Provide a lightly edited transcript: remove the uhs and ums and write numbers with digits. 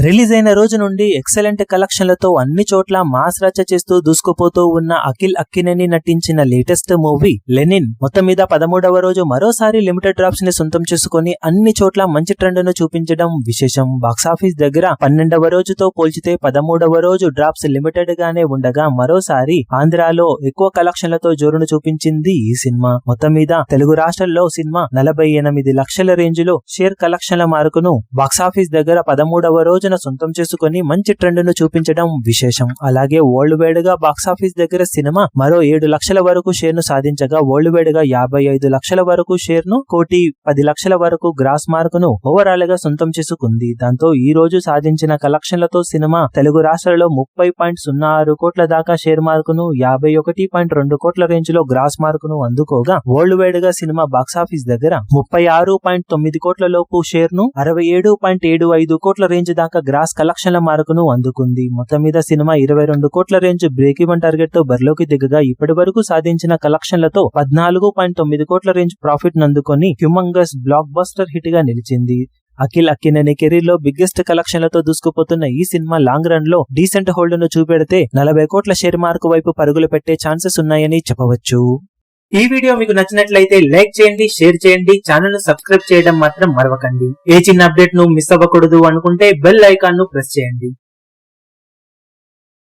Release అయిన రోజు నుండి ఎక్సలెంట్ కలెక్షన్లతో అన్ని చోట్ల మాస్ రచ్చ చేస్తూ దూసుకుపోతూ ఉన్న అఖిల్ అక్కినేని నటించిన లేటెస్ట్ మూవీ లెనిన్ మొత్తం మీద 13వ రోజు మరోసారి లిమిటెడ్ డ్రాప్స్ ని సొంతం చేసుకుని అన్ని చోట్ల మంచి ట్రెండ్ ను చూపించడం విశేషం. బాక్సాఫీస్ దగ్గర 12వ రోజుతో పోల్చితే 13వ రోజు డ్రాప్స్ లిమిటెడ్ గానే ఉండగా మరోసారి ఆంధ్రాలో ఎక్కువ కలెక్షన్లతో జోరును చూపించింది ఈ సినిమా. మొత్తం మీద తెలుగు రాష్ట్రాల్లో సినిమా 48 లక్షల రేంజ్ లో షేర్ కలెక్షన్ల మార్కును బాక్సాఫీస్ దగ్గర 13వ రోజున సొంతం చేసుకుని మంచి ట్రెండ్ ను చూపించడం విశేషం. అలాగే వరల్డ్ వైడ్ గా బాక్సాఫీస్ దగ్గర సినిమా మరో 7 లక్షల వరకు షేర్ ను సాధించగా వరల్డ్ వైడ్ గా 55 లక్షల వరకు షేర్ ను 1,10 లక్షల వరకు గ్రాస్ మార్కును ఓవరాల్ గా సొంతం చేసుకుంది. దాంతో ఈ రోజు సాధించిన కలెక్షన్లతో సినిమా తెలుగు రాష్ట్రాల్లో 30.06 కోట్ల దాకా షేర్ మార్కును 51.2 కోట్ల రేంజ్ లో గ్రాస్ మార్కును అందుకోగా వరల్డ్ వైడ్ గా సినిమా బాక్సాఫీస్ దగ్గర 36.9 కోట్ల లోపు షేర్ ను 67.75 కోట్ల రేంజ్ దాకా గ్రాస్ కలెక్షన్ల మార్కును అందుకుంది. మొత్తం మీద సినిమా 22 కోట్ల రేంజ్ బ్రేక్ ఈవెన్ టార్గెట్ తో బరిలోకి దిగగా ఇప్పటి వరకు సాధించిన కలెక్షన్లతో 14.9 కోట్ల రేంజ్ ప్రాఫిట్ నందుకొని హ్యూమంగస్ బ్లాక్ బస్టర్ హిట్ గా నిలిచింది. అఖిల్ అక్కినేని కెరీర్ లో బిగ్గెస్ట్ కలెక్షన్లతో దూసుకుపోతున్న ఈ సినిమా లాంగ్ రన్ లో డీసెంట్ హోల్డ్ ను చూపెడితే 40 కోట్ల షేర్ మార్కు వైపు పరుగులు పెట్టే ఛాన్సెస్ ఉన్నాయని చెప్పవచ్చు. ఈ వీడియో మీకు నచ్చినట్లయితే లైక్ చేయండి, షేర్ చేయండి, ఛానల్ ను సబ్స్క్రైబ్ చేయడం మాత్రం మరవకండి. ఏ చిన్న అప్డేట్ ను మిస్ అవ్వకూడదు అనుకుంటే బెల్ ఐకాన్ ను ప్రెస్ చేయండి.